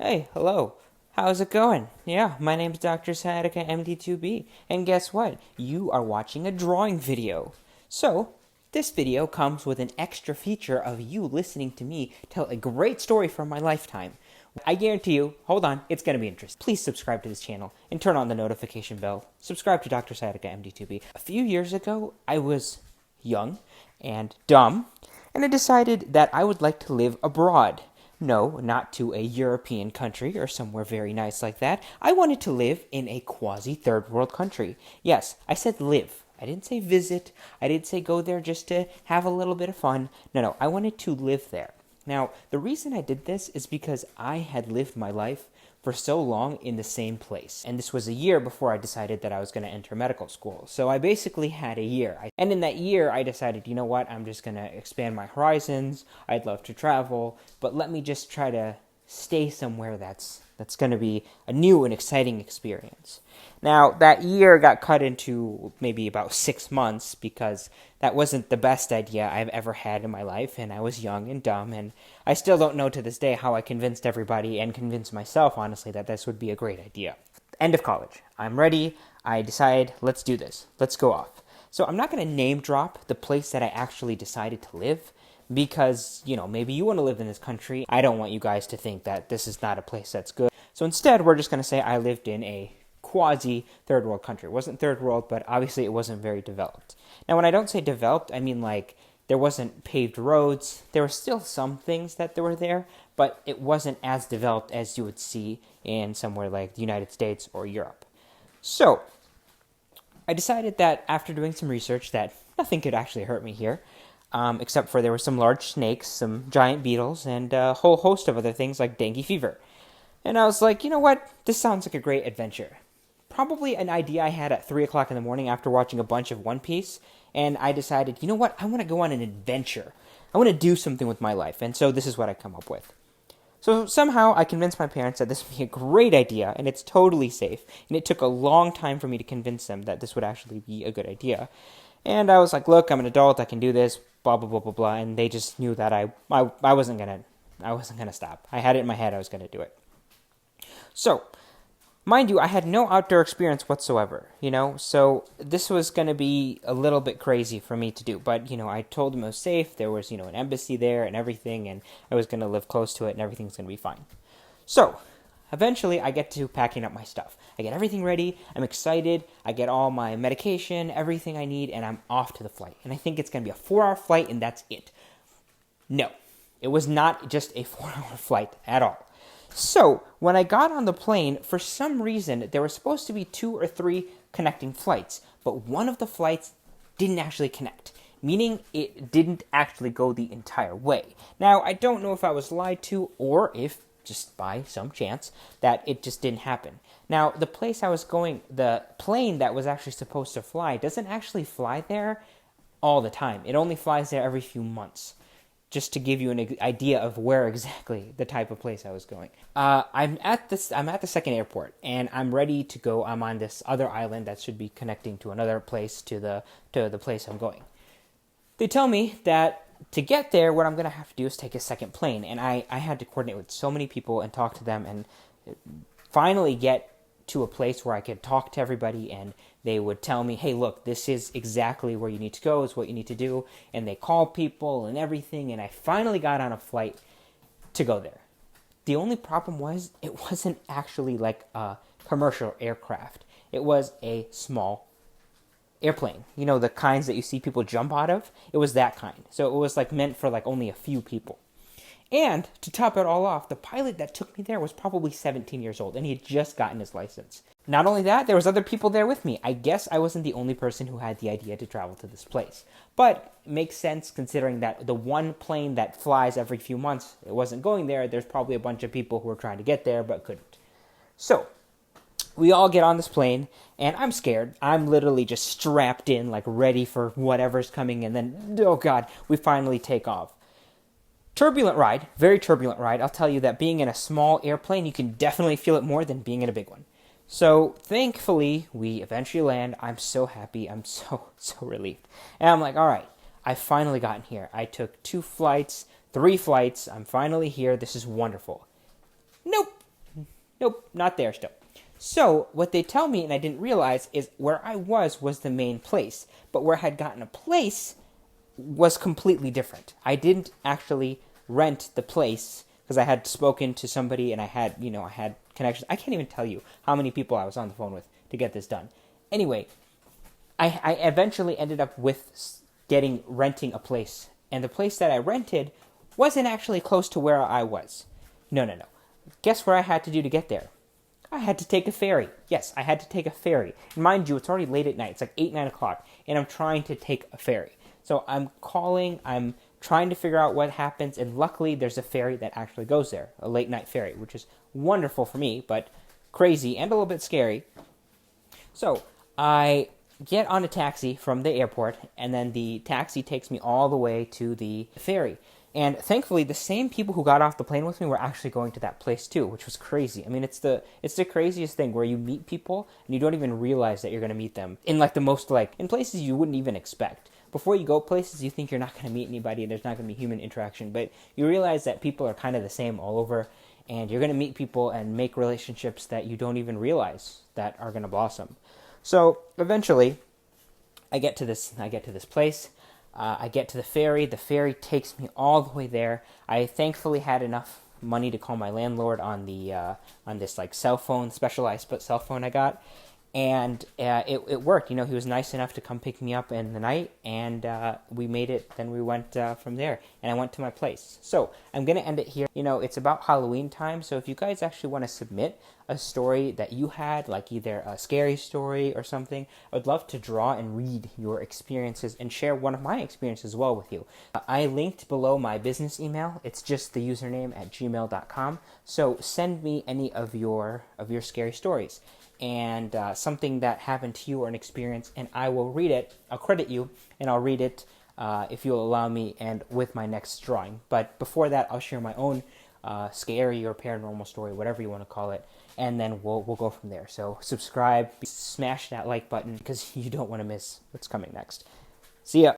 Hey, hello. How's it going? Yeah, my name's Dr. Sciatica MD2B, and guess what? You are watching a drawing video. So, this video comes with an extra feature of you listening to me tell a great story from my lifetime. I guarantee you, hold on, it's going to be interesting. Please subscribe to this channel and turn on the notification bell. Subscribe to Dr. Sciatica MD2B. A few years ago, I was young and dumb, and I decided that I would like to live abroad. No, not to a European country or somewhere very nice like that. I wanted to live in a quasi-third world country. Yes, I said live. I didn't say visit. I didn't say go there just to have a little bit of fun. No, I wanted to live there. Now, the reason I did this is because I had lived my life for so long in the same place. And this was a year before I decided that I was going to enter medical school. So I basically had a year. And in that year, I decided, you know what, I'm just going to expand my horizons. I'd love to travel, but let me just try to stay somewhere that's going to be a new and exciting experience. Now, that year got cut into maybe about 6 months because that wasn't the best idea I've ever had in my life, and I was young and dumb, and I still don't know to this day how I convinced everybody and convinced myself, honestly, that this would be a great idea. End of college. I'm ready. I decide, let's do this. Let's go off. So I'm not going to name drop the place that I actually decided to live, because, maybe you want to live in this country. I don't want you guys to think that this is not a place that's good. So instead, we're just going to say I lived in a quasi-third world country. It wasn't third world, but obviously it wasn't very developed. Now, when I don't say developed, I mean like there wasn't paved roads. There were still some things that were there, but it wasn't as developed as you would see in somewhere like the United States or Europe. So I decided that after doing some research that nothing could actually hurt me here, except for there were some large snakes, some giant beetles, and a whole host of other things like dengue fever. And I was like, you know what? This sounds like a great adventure. Probably an idea I had at 3 o'clock in the morning after watching a bunch of One Piece, and I decided, you know what? I want to go on an adventure. I want to do something with my life, and so this is what I come up with. So somehow I convinced my parents that this would be a great idea, and it's totally safe, and it took a long time for me to convince them that this would actually be a good idea. And I was like, look, I'm an adult, I can do this, blah, blah, blah, blah, blah, and they just knew that I wasn't gonna stop. I had it in my head I was gonna do it. So, mind you, I had no outdoor experience whatsoever, so this was going to be a little bit crazy for me to do, but, I told them it was safe, there was, an embassy there and everything, and I was going to live close to it, and everything's going to be fine. So, eventually, I get to packing up my stuff. I get everything ready, I'm excited, I get all my medication, everything I need, and I'm off to the flight. And I think it's going to be a 4-hour flight, and that's it. No, it was not just a 4-hour flight at all. So, when I got on the plane, for some reason, there were supposed to be 2 or 3 connecting flights, but one of the flights didn't actually connect, meaning it didn't actually go the entire way. Now, I don't know if I was lied to, or if, just by some chance, that it just didn't happen. Now, the place I was going, the plane that was actually supposed to fly, doesn't actually fly there all the time. It only flies there every few months. Just to give you an idea of where exactly the type of place I was going. I'm at the second airport, and I'm ready to go. I'm on this other island that should be connecting to another place to the place I'm going. They tell me that to get there, what I'm going to have to do is take a second plane, and I had to coordinate with so many people and talk to them and finally get to a place where I could talk to everybody, and they would tell me, hey, look, this is exactly where you need to go, is what you need to do, and they call people and everything, and I finally got on a flight to go there. The only problem was, it wasn't actually like a commercial aircraft. It was a small airplane. The kinds that you see people jump out of? It was that kind. So it was meant for only a few people. And, to top it all off, the pilot that took me there was probably 17 years old, and he had just gotten his license. Not only that, there was other people there with me. I guess I wasn't the only person who had the idea to travel to this place. But, it makes sense considering that the one plane that flies every few months, it wasn't going there. There's probably a bunch of people who were trying to get there, but couldn't. So, we all get on this plane, and I'm scared. I'm literally just strapped in, ready for whatever's coming, and then, oh god, we finally take off. Turbulent ride, very turbulent ride. I'll tell you that being in a small airplane, you can definitely feel it more than being in a big one. So, thankfully, we eventually land. I'm so happy. I'm so relieved. And I'm like, all right, I've finally gotten here. I took 2 flights, 3 flights. I'm finally here. This is wonderful. Nope. Nope, not there still. So what they tell me, and I didn't realize, is where I was the main place, but where I had gotten a place was completely different. I didn't actually rent the place because I had spoken to somebody and I had connections. I can't even tell you how many people I was on the phone with to get this done. Anyway, I eventually ended up with renting a place, and the place that I rented wasn't actually close to where I was. No. Guess what I had to do to get there? I had to take a ferry. Yes, I had to take a ferry. And mind you, it's already late at night. It's like 8, 9 o'clock, and I'm trying to take a ferry. So I'm trying to figure out what happens, and luckily there's a ferry that actually goes there, a late night ferry, which is wonderful for me, but crazy and a little bit scary. So I get on a taxi from the airport, and then the taxi takes me all the way to the ferry. And thankfully, the same people who got off the plane with me were actually going to that place too, which was crazy. I mean, it's the craziest thing where you meet people and you don't even realize that you're going to meet them in like the most in places you wouldn't even expect. Before you go places, you think you're not going to meet anybody and there's not going to be human interaction, but you realize that people are kind of the same all over, and you're going to meet people and make relationships that you don't even realize that are going to blossom. So eventually, I get to this place. I get to the ferry. The ferry takes me all the way there. I thankfully had enough money to call my landlord on this cell phone, specialized cell phone I got, and it worked. He was nice enough to come pick me up in the night, and we made it. Then we went from there, and I went to my place. So I'm gonna end it here. It's about Halloween time, so if you guys actually want to submit a story that you had, like either a scary story or something, I would love to draw and read your experiences and share one of my experiences as well with you. I linked below my business email. It's just the username at gmail.com. So send me any of your scary stories and something that happened to you or an experience, and I will read it. I'll credit you, and I'll read it if you'll allow me, and with my next drawing. But before that, I'll share my own scary or paranormal story, whatever you want to call it, and then we'll go from there. So subscribe, smash that like button, because you don't want to miss what's coming next. See ya!